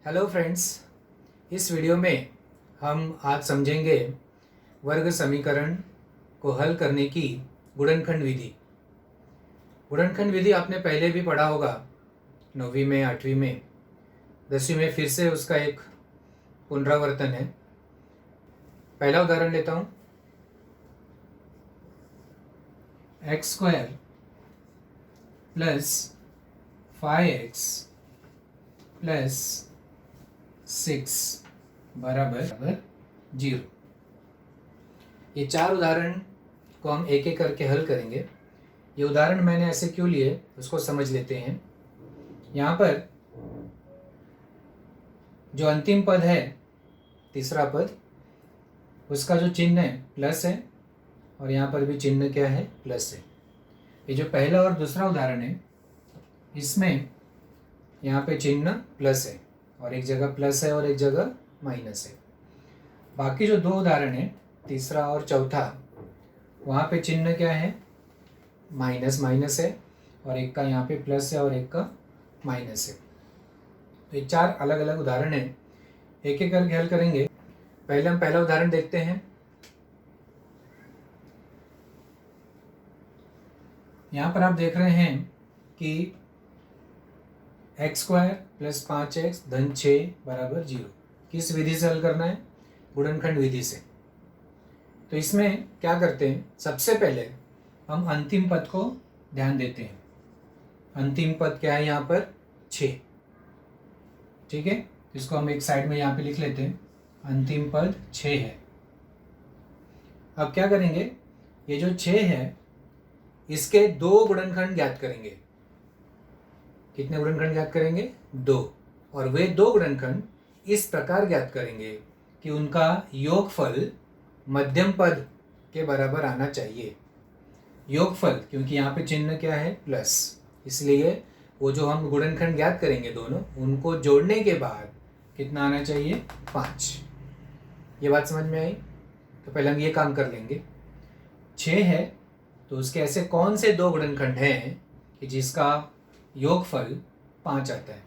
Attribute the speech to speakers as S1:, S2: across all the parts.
S1: Hello friends, इस video में हम आज समझेंगे वर्ग समीकरण को हल करने की गुणनखंड विधि। गुणनखंड विधि आपने पहले भी पढ़ा होगा, 9वीं में, 8वीं में, 10वीं में फिर से उसका एक पुनरावर्तन है। पहला उदाहरण लेता हूँ। x² प्लस 5x प्लस 6 बराबर 0। ये चार उदाहरण को हम एक एक करके हल करेंगे। ये उदाहरण मैंने ऐसे क्यों लिए उसको समझ लेते हैं। यहाँ पर जो अंतिम पद है, तीसरा पद, उसका जो चिन्ह है प्लस है, और यहाँ पर भी चिन्ह क्या है, प्लस है। ये जो पहला और दूसरा उदाहरण है, इसमें यहाँ पे चिन्ह प्लस है और एक जगह प्लस है और एक जगह माइनस है। बाकी जो दो उदाहरण है, तीसरा और चौथा, वहाँ पे चिन्ह क्या है, माइनस माइनस है, और एक का यहाँ पे प्लस है और एक का माइनस है। तो ये चार अलग अलग उदाहरण हैं, एक एक करके हल करेंगे। पहले हम पहला उदाहरण देखते हैं। यहाँ पर आप देख रहे हैं कि x² प्लस 5x धन 6 बराबर 0। किस विधि से हल करना है? गुणनखंड विधि से। तो इसमें क्या करते हैं, सबसे पहले हम अंतिम पद को ध्यान देते हैं। अंतिम पद क्या है यहाँ पर? 6। ठीक है, इसको हम एक साइड में यहाँ पे लिख लेते हैं। अंतिम पद 6 है। अब क्या करेंगे, ये जो 6 है इसके दो गुणनखंड ज्ञात करेंगे। कितने गुणनखंड ज्ञात करेंगे? 2। और वे दो गुणनखंड इस प्रकार ज्ञात करेंगे कि उनका योगफल मध्यम पद के बराबर आना चाहिए। योगफल, क्योंकि यहाँ पे चिन्ह क्या है, प्लस, इसलिए वो जो हम गुणनखंड ज्ञात करेंगे दोनों, उनको जोड़ने के बाद कितना आना चाहिए? 5। ये बात समझ में आई? तो पहले हम ये काम कर लेंगे। 6 है तो उसके ऐसे कौन से दो गुणनखंड हैं कि जिसका योगफल 5 आता है?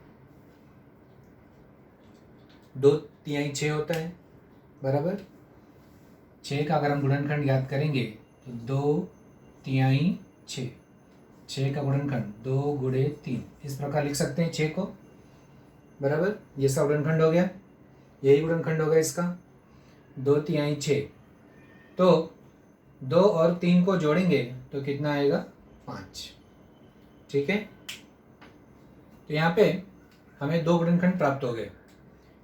S1: 2 तिहाई 6 होता है, बराबर। 6 का अगर हम गुणनखंड ज्ञात करेंगे तो 2 तिहाई 6, 6 का गुणनखंड 2 गुणे 3, इस प्रकार लिख सकते हैं 6 को, बराबर। ये इसका गुणनखंड हो गया, यही गुणनखंड होगा इसका, 2 तिहाई 6। तो 2 और 3 को जोड़ेंगे तो कितना आएगा? 5। ठीक है, तो यहाँ पे हमें दो गुणनखंड प्राप्त हो गए।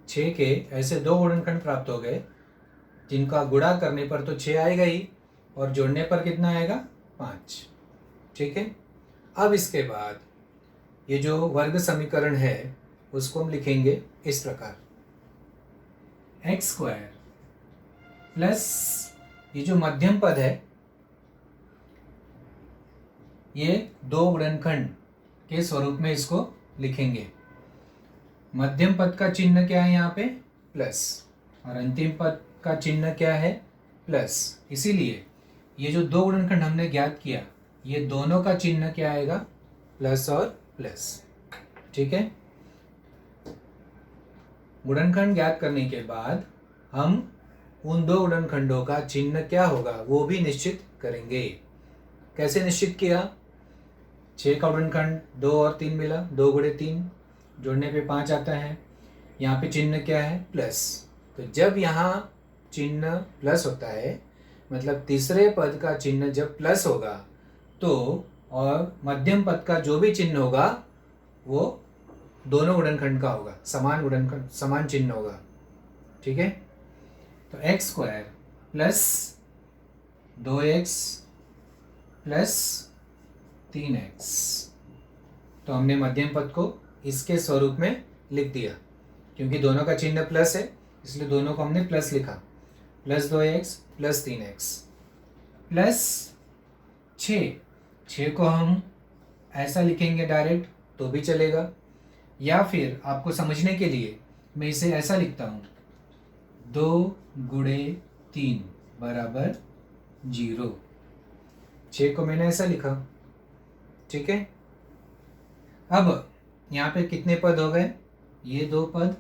S1: 6 के ऐसे दो गुणनखंड प्राप्त हो गए जिनका गुणा करने पर तो 6 आएगा ही, और जोड़ने पर कितना आएगा? 5। ठीक है, अब इसके बाद ये जो वर्ग समीकरण है उसको हम लिखेंगे इस प्रकार। x² प्लस ये जो मध्यम पद है, ये दो गुणनखंड के स्वरूप में इसको लिखेंगे। मध्यम पद का चिन्ह क्या है यहाँ पे? प्लस, और अंतिम पद का चिन्ह क्या है? प्लस। इसीलिए ये जो दो गुणनखंड हमने ज्ञात किया, ये दोनों का चिन्ह क्या आएगा? प्लस और प्लस। ठीक है, गुणनखंड ज्ञात करने के बाद हम उन दो गुणनखंडों का चिन्ह क्या होगा वो भी निश्चित करेंगे। कैसे निश्चित किया? 6 का गुणनखंड 2 और 3 मिला, 2 गुणे 3, जोड़ने पे 5 आता है। यहाँ पे चिन्ह क्या है? प्लस। तो जब यहाँ चिन्ह प्लस होता है, मतलब तीसरे पद का चिन्ह जब प्लस होगा, तो और मध्यम पद का जो भी चिन्ह होगा वो दोनों गुणनखंड का होगा, समान गुणनखंड, समान चिन्ह होगा। ठीक है, तो x² plus 2x plus 3x, तो हमने मध्यम पद को इसके स्वरूप में लिख दिया। क्योंकि दोनों का चिन्ह प्लस है इसलिए दोनों को हमने प्लस लिखा। Plus 2x plus 3x plus 6 को हम ऐसा लिखेंगे डायरेक्ट तो भी चलेगा, या फिर आपको समझने के लिए मैं इसे ऐसा लिखता हूँ, 2 गुणे 3 बराबर 0। 6 को मैंने ऐसा लिखा। ठीक है, अब यहाँ पे कितने पद हो गए? ये दो पद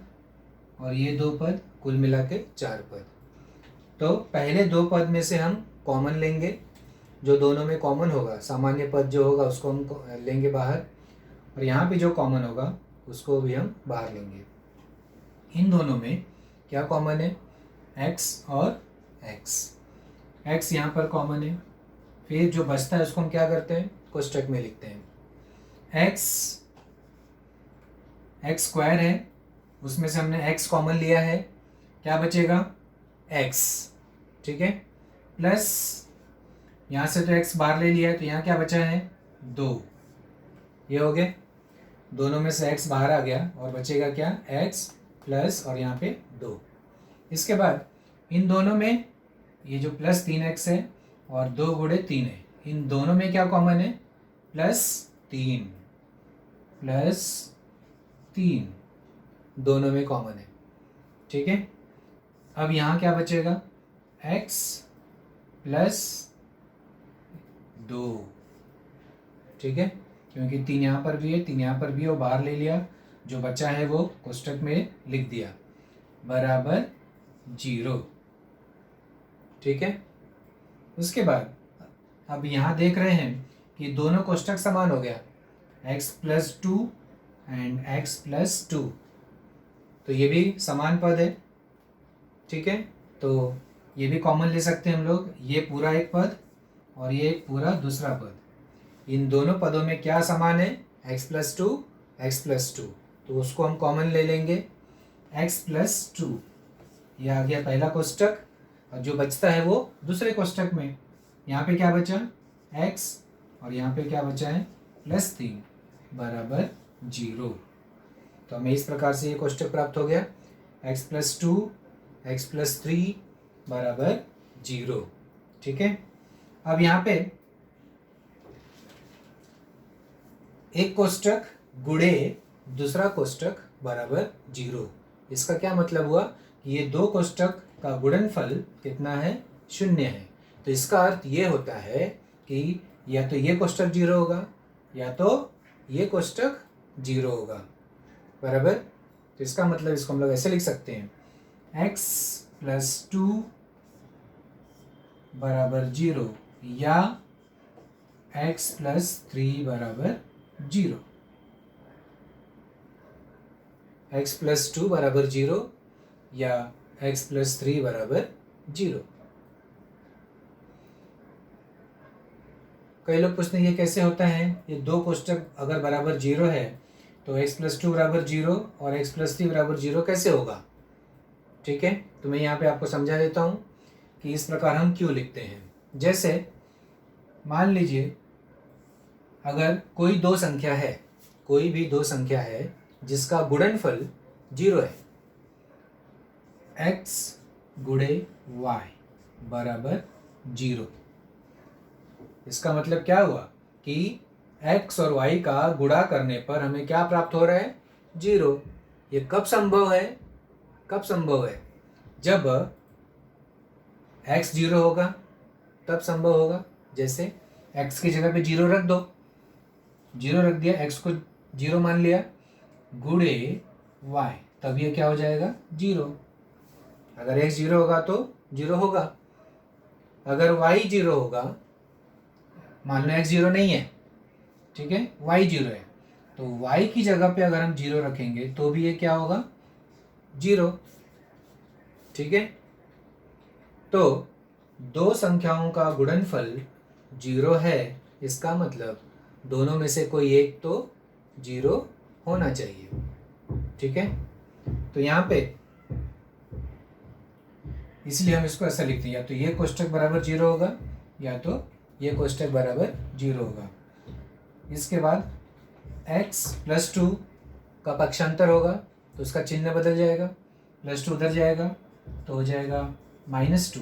S1: और ये 2 पद, कुल मिला के 4 पद। तो पहले 2 पद में से हम कॉमन लेंगे, जो दोनों में कॉमन होगा, सामान्य पद जो होगा उसको हम लेंगे बाहर, और यहाँ पे जो कॉमन होगा उसको भी हम बाहर लेंगे। इन दोनों में क्या कॉमन है? x और x। x यहाँ पर कॉमन है, फिर जो बचता है उसको हम क्या करते हैं? कोष्टक में लिखते हैं। x स्क्वायर है, उसमें से हमने x कॉमन लिया है, क्या बचेगा? x, ठीक है, प्लस यहाँ से तो x बाहर ले लिया है, तो यहाँ क्या बचा है? 2। ये हो गए, दोनों में से x बाहर आ गया और बचेगा क्या? x प्लस और यहाँ पे 2। इसके बाद इन दोनों में ये जो प्लस 3x है और 2 गुणे 3 है, इन दोनों में क्या कॉमन है? +3, +3 दोनों में कॉमन है, ठीक है। अब यहाँ क्या बचेगा? x प्लस 2, ठीक है, क्योंकि 3 यहाँ पर भी है, 3 यहाँ पर भी है, वो बाहर ले लिया, जो बचा है वो कोष्टक में लिख दिया, बराबर 0, ठीक है। उसके बाद अब यहाँ देख रहे हैं कि दोनों कोष्टक समान हो गया, x plus 2 and x plus 2, तो ये भी समान पद है, ठीक है। तो ये भी कॉमन ले सकते हैं हम लोग, ये पूरा एक पद और ये एक पूरा दूसरा पद। इन दोनों पदों में क्या समान है? x प्लस 2, x प्लस 2, तो उसको हम कॉमन ले लेंगे, x प्लस 2। ये आ गया पहला कोष्टक, और जो बचता है वो दूसरे कोष्टक में। यहाँ पे क्या बचा? x, और यहाँ पे क्या बचा है? +3 बराबर 0। तो हमें इस प्रकार से ये कोष्टक प्राप्त हो गया, x प्लस 2, x प्लस 3 बराबर 0, ठीक है। अब यहाँ पे एक कोष्टक गुणे दूसरा कोष्टक बराबर 0। इसका क्या मतलब हुआ कि ये 2 कोष्टक का गुणनफल कितना है? 0 है। तो इसका अर्थ ये होता है कि या तो ये कोष्टक 0 होगा या तो ये कोष्टक 0 होगा, बराबर। तो इसका मतलब इसको हम लोग ऐसे लिख सकते हैं, x प्लस 2 बराबर 0 या x प्लस 3 बराबर 0। x प्लस 2 बराबर 0 या x प्लस 3 बराबर 0। कई लोग पूछते हैं ये कैसे होता है? ये 2 कोष्टक अगर बराबर 0 है तो x प्लस 2 बराबर 0 और x प्लस 3 बराबर 0 कैसे होगा? ठीक है, तो मैं यहाँ पे आपको समझा देता हूँ कि इस प्रकार हम क्यों लिखते हैं। जैसे मान लीजिए अगर कोई 2 संख्या है, कोई भी 2 संख्या है जिसका गुणनफल 0 है, x गुणे y बराबर 0। इसका मतलब क्या हुआ कि x और y का गुणा करने पर हमें क्या प्राप्त हो रहा है? 0। ये कब संभव है? कब संभव है? जब x 0 होगा तब संभव होगा। जैसे x की जगह पे 0 रख दो, 0 रख दिया, x को 0 मान लिया, गुणे y, तब ये क्या हो जाएगा? 0। अगर x 0 होगा तो 0 होगा, अगर y 0 होगा, मान लो x 0 नहीं है, ठीक है, y 0 है, तो y की जगह पे अगर हम 0 रखेंगे तो भी ये क्या होगा? 0, ठीक है। तो 2 संख्याओं का गुणनफल 0 है, इसका मतलब दोनों में से कोई एक तो 0 होना चाहिए, ठीक है। तो यहाँ पे इसलिए हम इसको ऐसा लिखते हैं, या तो ये कोष्टक बराबर 0 होगा या तो ये कोष्टक बराबर 0 होगा। इसके बाद x प्लस 2 का पक्षांतर होगा तो उसका चिन्ह बदल जाएगा, +2 उधर जाएगा तो हो जाएगा -2,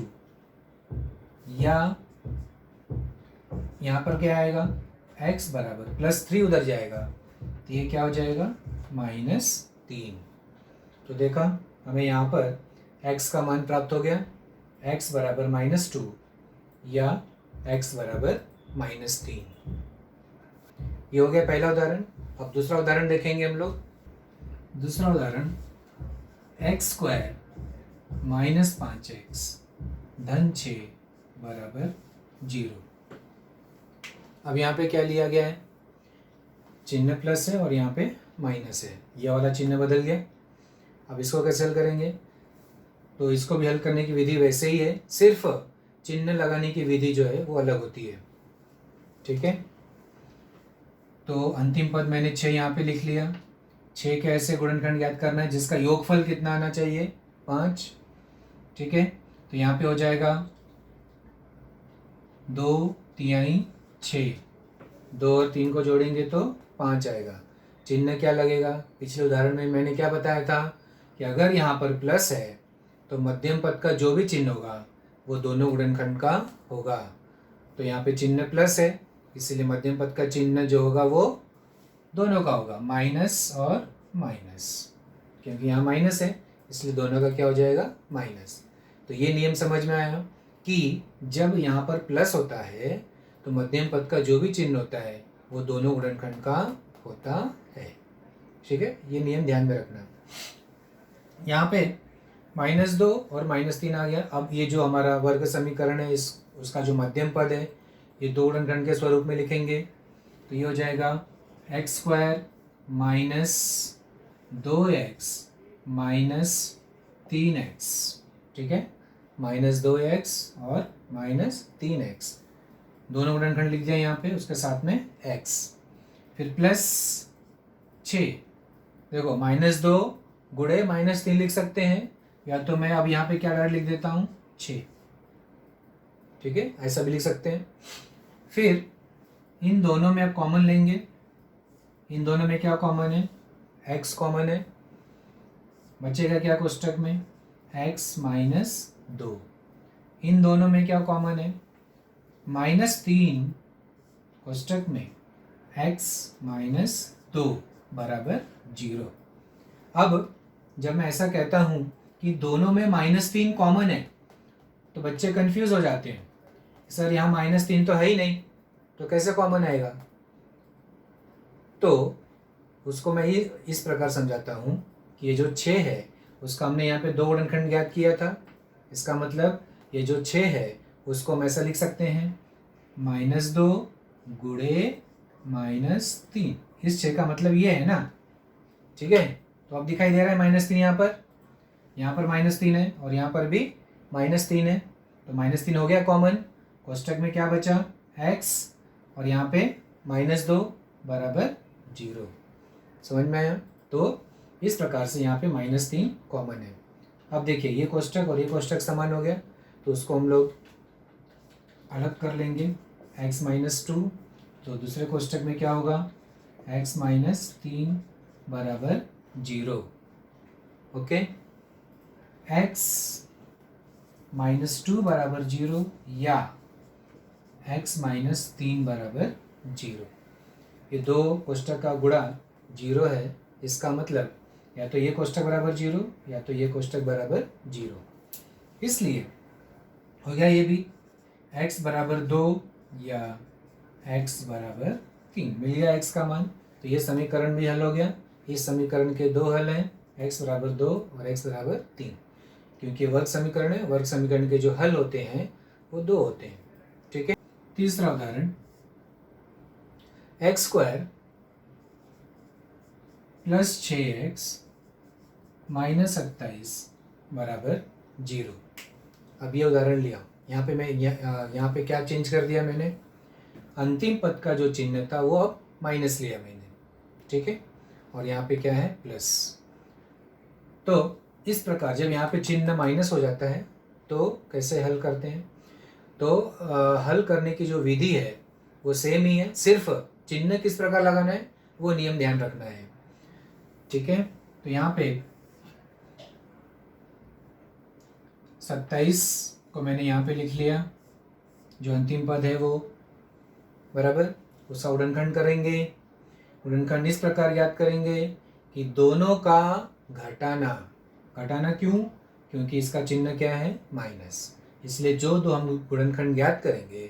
S1: या यहाँ पर क्या आएगा? x बराबर +3 उधर जाएगा तो ये क्या हो जाएगा? -3। तो देखा, हमें यहाँ पर x का मान प्राप्त हो गया, x बराबर -2 या x बराबर -3। ये हो गया पहला उदाहरण। अब दूसरा उदाहरण देखेंगे हम लोग। दूसरा उदाहरण एक्स स्क्वायर माइनस 5x धन 6 बराबर 0। अब यहाँ पे क्या लिया गया है, चिन्ह प्लस है और यहाँ पे माइनस है, ये वाला चिन्ह बदल गया। अब इसको कैसे हल करेंगे, तो इसको भी हल करने की विधि वैसे ही है, सिर्फ चिन्ह लगाने की विधि जो है वो अलग होती है। ठीक है, तो अंतिम पद मैंने 6 यहाँ पे लिख लिया। 6 का ऐसे गुणनखंड ज्ञात करना है जिसका योगफल कितना आना चाहिए, 5। ठीक है, तो यहाँ पे हो जाएगा 2×3 6, 2 और 3 को जोड़ेंगे तो 5 आएगा। चिन्ह क्या लगेगा, पिछले उदाहरण में मैंने क्या बताया था कि अगर यहाँ पर प्लस है तो मध्यम पद का जो भी चिन्ह होगा वो दोनों गुणनखंड का होगा। तो यहाँ पे चिन्ह प्लस है, इसीलिए मध्यम पद का चिन्ह जो होगा वो दोनों का होगा, माइनस और माइनस, क्योंकि यहाँ माइनस है इसलिए दोनों का क्या हो जाएगा, माइनस। तो ये नियम समझ में आया कि जब यहाँ पर प्लस होता है तो मध्यम पद का जो भी चिन्ह होता है वो दोनों गुणनखंड का होता है। ठीक है, ये नियम ध्यान में रखना। यहाँ पे -2 और -3 आ गया। अब ये जो हमारा वर्ग समीकरण है उसका जो मध्यम पद है ये दो गुणनखंड के स्वरूप में लिखेंगे, तो ये हो जाएगा x square minus 2x minus 3x। ठीक है, -2x और -3x दोनों गुणनखंड लिख दिया यहाँ पे, उसके साथ में x, फिर प्लस 6। देखो -2 गुणे -3 लिख सकते हैं, या तो मैं अब यहाँ पे क्या डायरेक्ट लिख देता हूँ 6। ठीक है, ऐसा भी लिख सकते हैं। फिर इन दोनों में आप कॉमन लेंगे, इन दोनों में क्या कॉमन है, x कॉमन है, बचेगा क्या कोष्टक में, x माइनस 2। इन दोनों में क्या कॉमन है, -3 कोष्टक में x माइनस 2 बराबर 0। अब जब मैं ऐसा कहता हूं कि दोनों में -3 कॉमन है तो बच्चे कंफ्यूज हो जाते हैं, सर यहाँ -3 तो है ही नहीं तो कैसे कॉमन आएगा। तो उसको मैं ये इस प्रकार समझाता हूँ कि ये जो 6 है उसका हमने यहाँ पे दो गुणनखंड ज्ञात किया था, इसका मतलब ये जो 6 है उसको हम ऐसा लिख सकते हैं -2 गुणे -3। इस 6 का मतलब ये है ना। ठीक है, तो अब दिखाई दे रहा है -3 यहाँ पर -3 है और यहाँ पर भी -3 है, तो -3 हो गया कॉमन। कोष्टक में क्या बचा, x और यहाँ पे -2 बराबर 0। समझ में आया। तो इस प्रकार से यहाँ पे -3 कॉमन है। अब देखिए ये कोष्टक और ये कोष्टक समान हो गया, तो उसको हम लोग अलग कर लेंगे, x -2, तो दूसरे कोष्टक में क्या होगा, x -3 बराबर 0। ओके, x -2 बराबर 0 या x -3 बराबर 0। ये दो कोष्टक का गुणा 0 है, इसका मतलब या तो ये कोष्टक बराबर 0 या तो ये कोष्टक बराबर 0। इसलिए हो गया ये भी x बराबर 2 या x बराबर 3, मिल गया x का मान। तो ये समीकरण भी हल हो गया। इस समीकरण के दो हल हैं, x बराबर 2 और x बराबर 3, क्योंकि वर्ग समीकरण है, वर्ग समीकरण के जो हल होते हैं वो दो होते हैं। ठीक है, तीसरा उदाहरण, x square plus 6x minus 27 बराबर 0। अब ये उदाहरण लिया, यहाँ पे मैं यहाँ पे क्या चेंज कर दिया मैंने, अंतिम पद का जो चिन्ह था वो अब माइनस लिया मैंने। ठीक है, और यहाँ पे क्या है, प्लस। तो इस प्रकार जब यहाँ पे चिन्ह माइनस हो जाता है तो कैसे हल करते हैं, तो हल करने की जो विधि है वो सेम ही है, सिर्फ चिन्ह किस प्रकार लगाना है वो नियम ध्यान रखना है। ठीक है, तो यहाँ पे 27 को मैंने यहाँ पे लिख लिया, जो अंतिम पद है वो बराबर, उसका गुणनखंड करेंगे। गुणनखंड इस प्रकार ज्ञात करेंगे कि दोनों का घटाना, घटाना क्यों, क्योंकि इसका चिन्ह क्या है, माइनस, इसलिए जो दो हम गुणनखंड ज्ञात करेंगे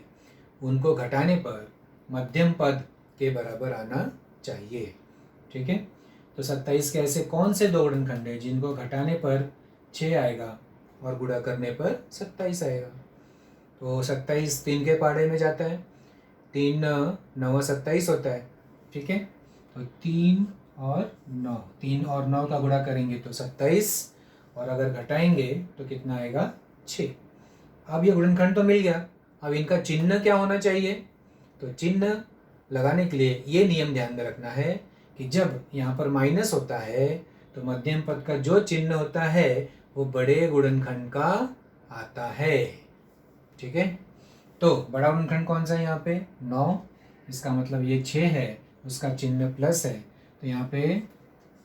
S1: उनको घटाने पर मध्यम पद के बराबर आना चाहिए। ठीक है, तो 27 के ऐसे कौन से दो गुणनखंड है जिनको घटाने पर 6 आएगा और गुणा करने पर 27 आएगा? तो 27 3 के पहाड़े में जाता है, 3 9 27 होता है, ठीक है। तो 3 और 9 का गुणा करेंगे तो 27, और अगर घटाएंगे तो कितना आएगा? 6। अब ये गुणनखंड तो मिल गया, अब इनका चिन्ह क्या होना चाहिए? तो चिन्ह लगाने के लिए ये नियम ध्यान में रखना है कि जब यहाँ पर माइनस होता है तो मध्यम पद का जो चिन्ह होता है वो बड़े गुणनखंड का आता है, ठीक है। तो बड़ा गुणनखंड कौन सा है यहाँ पे? 9, इसका मतलब ये 6 है, उसका चिन्ह प्लस है, तो यहाँ पे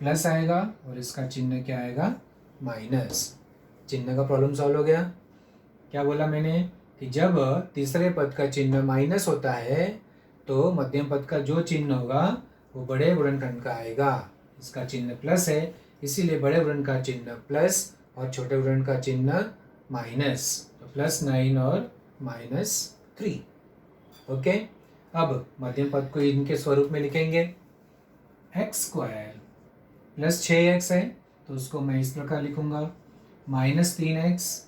S1: प्लस आएगा और इसका चिन्ह क्या आएगा? माइनस। चिन्ह का प्रॉब्लम सॉल्व हो गया। क्या बोला मैंने कि जब तीसरे पद का चिन्ह माइनस होता है तो मध्यम पद का जो चिन्ह होगा वो बड़े गुणनखंड का आएगा। इसका चिन्ह प्लस है, इसीलिए बड़े गुणन का चिन्ह प्लस और छोटे गुणन का चिन्ह माइनस, तो +9 और -3। ओके, अब मध्यम पद को इनके स्वरूप में लिखेंगे। x² + 6x है तो उसको मैं इस प्रकार लिखूंगा, -3x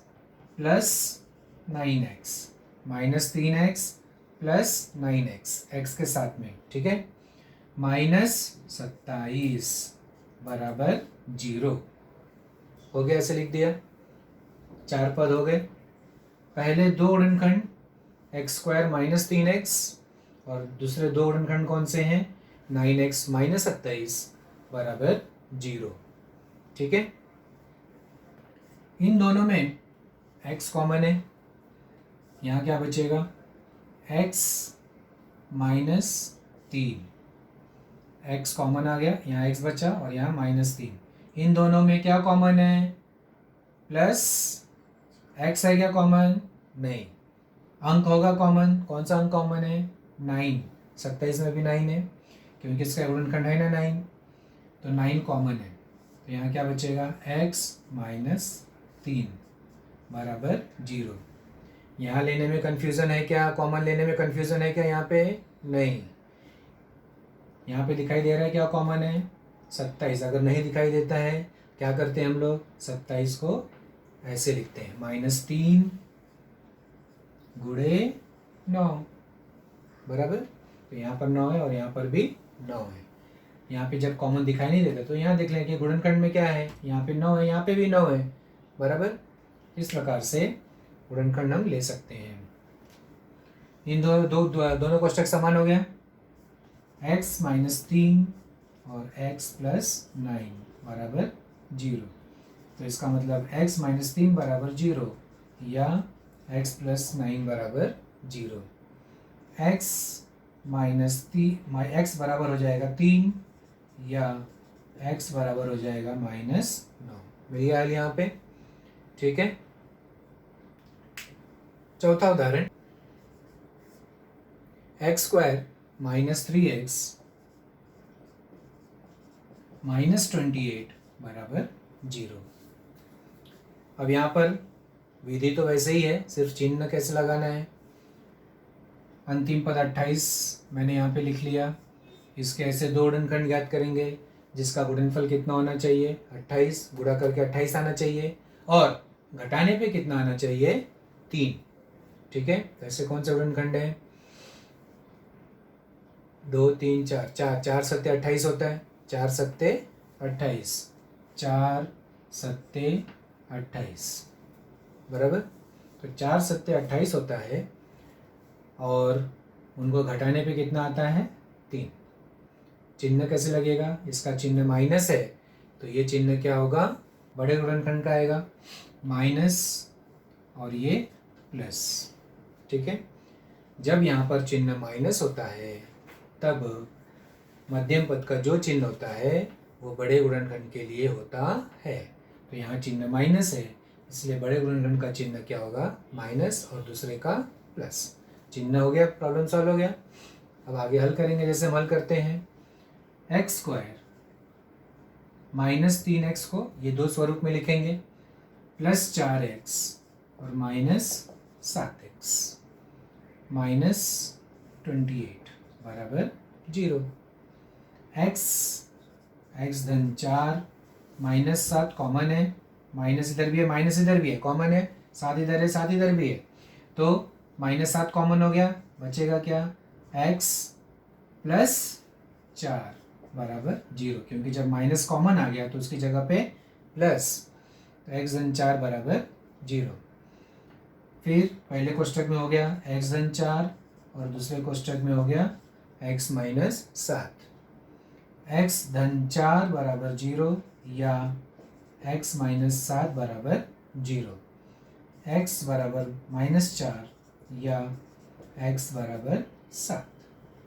S1: + 9x, -3x + 9x, x के साथ में, ठीक है, -27 बराबर 0 हो गया। ऐसे लिख दिया, 4 पद हो गए। पहले दो गुणनखंड x² - 3x और दूसरे दो गुणनखंड कौन से हैं? 9x - 27 बराबर 0, ठीक है। इन दोनों में x कॉमन है, यहाँ क्या बचेगा? x - 3, x कॉमन आ गया, यहाँ x बचा और यहाँ -3। इन दोनों में क्या कॉमन है? प्लस x है क्या कॉमन? नहीं। अंक होगा कॉमन, कौन सा अंक कॉमन है? 9। 27 में भी 9 है क्योंकि इसका गुणनखंड है ना 9, तो 9 कॉमन है। तो यहाँ क्या बचेगा? x - 3 बराबर 0। यहाँ लेने में कन्फ्यूज़न है क्या? कॉमन लेने में कन्फ्यूज़न है क्या यहाँ पे? नहीं। यहाँ पे दिखाई दे रहा है क्या कॉमन है? 27। अगर नहीं दिखाई देता है क्या करते हैं हम लोग? 27 को ऐसे लिखते हैं, -3 × 9 बराबर। तो यहाँ पर 9 है और यहाँ पर भी 9 है। यहाँ पे जब कॉमन दिखाई नहीं देता तो यहाँ देख लें कि गुणनखंड में क्या है, यहाँ पे 9 है, यहाँ पे भी 9 है, बराबर। इस प्रकार से गुणनखंड हम ले सकते हैं। इन दोनों कोष्ठक समान हो गया, x - 3 और x + 9 बराबर 0। तो इसका मतलब x - 3 बराबर 0 या x + 9 बराबर 0। x - x बराबर हो जाएगा 3 या x बराबर हो जाएगा -9। मिल गया यहाँ पे, ठीक है। चौथा उदाहरण, x² - 3x - 28 बराबर 0। अब यहाँ पर विधि तो वैसे ही है, सिर्फ चिन्ह कैसे लगाना है। अंतिम पद 28 मैंने यहाँ पे लिख लिया। इसके ऐसे दो गुणनखंड ज्ञात करेंगे जिसका गुणनफल कितना होना चाहिए? 28, गुणा करके 28 आना चाहिए और घटाने पे कितना आना चाहिए? 3, ठीक है। तो ऐसे कौन से गुणनखंड है? 2 3 4, 4 7 28 होता है, 4 7 28, 4 7 28 बराबर। तो 4 7 28 होता है और उनको घटाने पे कितना आता है? 3। चिन्ह कैसे लगेगा? इसका चिन्ह माइनस है तो ये चिन्ह क्या होगा? बड़े गुणनखंड का आएगा, माइनस और ये प्लस, ठीक है। जब यहाँ पर चिन्ह माइनस होता है तब मध्यम पद का जो चिन्ह होता है वो बड़े गुणनखंड के लिए होता है। तो यहाँ चिन्ह माइनस है इसलिए बड़े गुणनखंड का चिन्ह क्या होगा? माइनस और दूसरे का प्लस। चिन्ह हो गया, प्रॉब्लम सॉल्व हो गया। अब आगे हल करेंगे, जैसे हम हल करते हैं। x² - 3x को ये दो स्वरूप में लिखेंगे, +4x और -7x, -28 बराबर 0। x एक्स धन 4 माइनस 7 कॉमन है, माइनस इधर भी है माइनस इधर भी है कॉमन है, 7 इधर है 7 इधर भी है, तो -7 कॉमन हो गया, बचेगा क्या x प्लस 4 बराबर 0, क्योंकि जब माइनस कॉमन आ गया तो उसकी जगह पे प्लस, तो x धन 4 बराबर 0। फिर पहले कोष्टक में हो गया x धन 4 और दूसरे कोष्टक में हो गया x माइनस 7। x धन 4 बराबर 0 या x माइनस 7 बराबर 0, x बराबर -4 या x बराबर 7।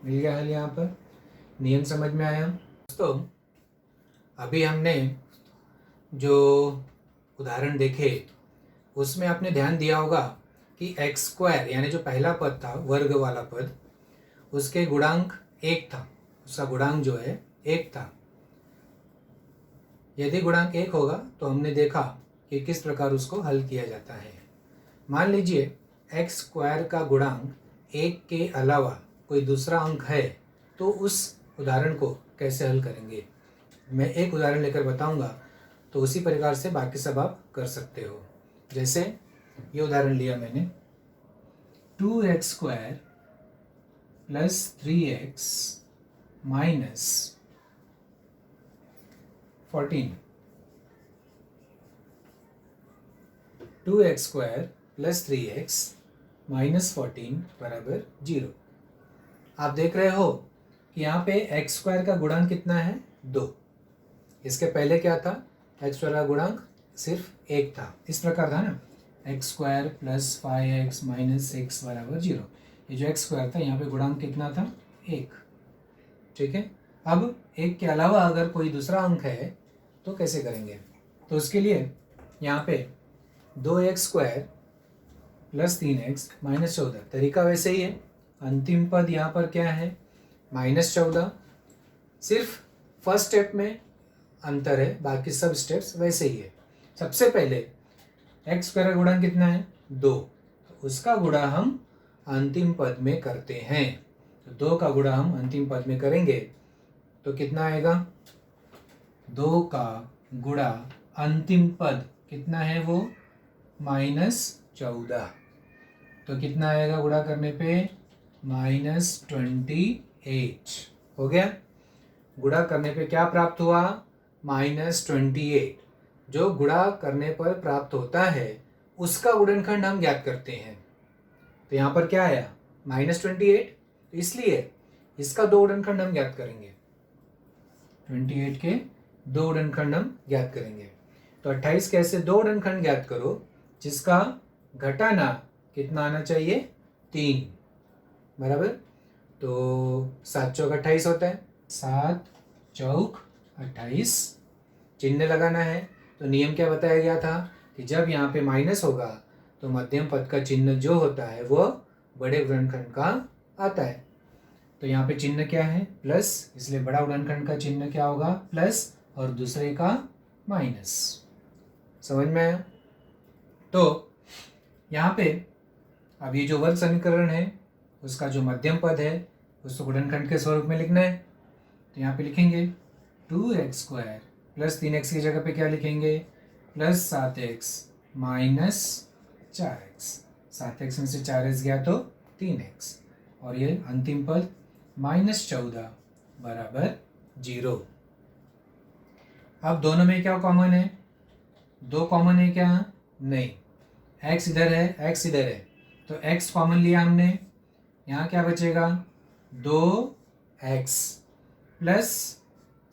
S1: मिल गया हल यहाँ पर। नियम समझ में आया दोस्तों। अभी हमने जो उदाहरण देखे उसमें आपने ध्यान दिया होगा कि x² यानी जो पहला पद था वर्ग वाला पद, उसके गुणांक 1 था, उसका गुणांक जो है 1 था। यदि गुणांक 1 होगा तो हमने देखा कि किस प्रकार उसको हल किया जाता है। मान लीजिए x² का गुणांक 1 के अलावा कोई दूसरा अंक है, तो उस उदाहरण को कैसे हल करेंगे मैं एक उदाहरण लेकर बताऊंगा, तो उसी प्रकार से बाकी सब आप कर सकते हो। जैसे ये उदाहरण लिया मैंने, 2x² plus 3x minus 14, 2x² plus 3x minus 14 बराबर 0। आप देख रहे हो कि यहाँ पे x² का गुणांक कितना है 2, इसके पहले क्या था x² का गुणांक सिर्फ 1 था, इस प्रकार था ना, x² प्लस 5x माइनस 6 बराबर 0। ये जो x² था यहाँ पे गुणांक कितना था 1, ठीक है। अब 1 के अलावा अगर कोई दूसरा अंक है तो कैसे करेंगे, तो उसके लिए यहाँ पे 2x² प्लस 3x माइनस 14, तरीका वैसे ही है। अंतिम पद यहाँ पर क्या है -14, सिर्फ फर्स्ट स्टेप में अंतर है, बाकी सब स्टेप्स वैसे ही है। सबसे पहले x² का गुणा कितना है 2, तो उसका गुणा हम अंतिम पद में करते हैं, तो 2 का गुणा हम अंतिम पद में करेंगे तो कितना आएगा, 2 का गुणा अंतिम पद कितना है वो -14, तो कितना आएगा गुणा करने पे -28 हो गया। गुणा करने पे क्या प्राप्त हुआ -28, जो गुणा करने पर प्राप्त होता है उसका गुणनखंड हम ज्ञात करते हैं। तो यहाँ पर क्या आया -28, तो इसलिए इसका 2 गुणनखंड हम ज्ञात करेंगे, 28 के 2 गुणनखंड हम ज्ञात करेंगे। तो 28 के ऐसे 2 गुणनखंड ज्ञात करो जिसका घटाना कितना आना चाहिए 3 बराबर। तो 7 चौक 28 होता है, 7 चौक 28, चिन्ह लगाना है। तो नियम क्या बताया गया था कि जब यहाँ पे माइनस होगा तो मध्यम पद का चिन्ह जो होता है वो बड़े गुणनखंड का आता है। तो यहाँ पे चिन्ह क्या है प्लस, इसलिए बड़ा गुणनखंड का चिन्ह क्या होगा प्लस और दूसरे का माइनस। समझ में आया। तो यहाँ पे अब ये जो वर्ग समीकरण है उसका जो मध्यम पद है उसको गुणनखंड के स्वरूप में लिखना है। तो यहाँ पे लिखेंगे 2x² प्लस 3x की जगह पे क्या लिखेंगे plus 7x minus 4x, 7x में से 4x गया तो 3x, और ये अंतिम पद -14 बराबर 0। अब दोनों में क्या कॉमन है, 2 कॉमन है क्या नहीं, x इधर है x इधर है, तो x कॉमन लिया हमने, यहाँ क्या बचेगा 2x प्लस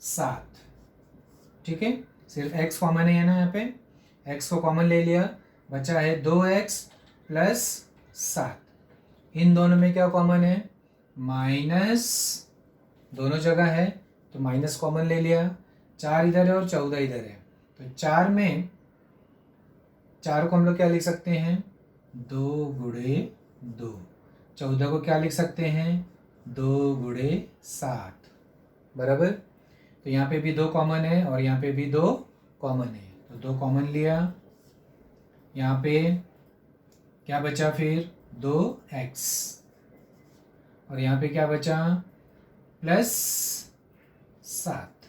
S1: 7, ठीक है, सिर्फ x कॉमन है ना, यहाँ पे x को कॉमन ले लिया, बचा है 2x प्लस 7। इन दोनों में क्या कॉमन है माइनस, दोनों जगह है तो माइनस कॉमन ले लिया, 4 इधर है और 14 इधर है, तो 4 में 4 को हम लोग क्या लिख सकते हैं 2 गुणे 2, 14 को क्या लिख सकते हैं 2 गुणे 7 बराबर। तो यहाँ पे भी 2 कॉमन है और यहाँ पे भी 2 कॉमन है, तो 2 कॉमन लिया, यहाँ पे क्या बचा फिर 2x, और यहाँ पे क्या बचा प्लस 7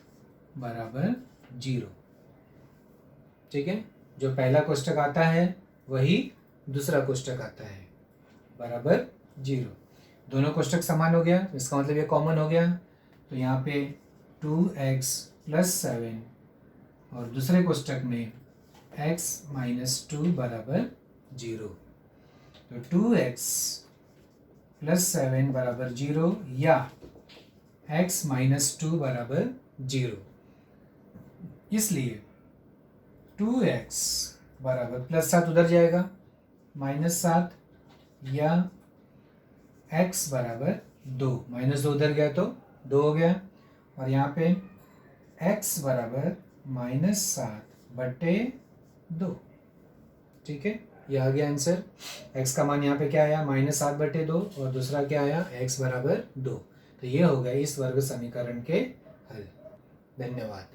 S1: बराबर 0। ठीक है, जो पहला कोष्टक आता है वही दूसरा कोष्टक आता है, बराबर 0। दोनों कोष्टक समान हो गया, इसका मतलब ये कॉमन हो गया, तो यहाँ पे 2x + 7 और दूसरे कोष्टक में x - 2 बराबर 0। तो 2x + 7 बराबर 0 या x - 2 बराबर 0। इसलिए 2x बराबर +7 उधर जाएगा, -7 या x बराबर 2, -2 उधर गया तो 2 हो गया, और यहाँ पे x बराबर -7/2। ठीक है, ये आ गया आंसर। x का मान यहाँ पे क्या आया, -7/2, और दूसरा क्या आया, x बराबर 2। तो ये हो गया इस वर्ग समीकरण के हल। धन्यवाद।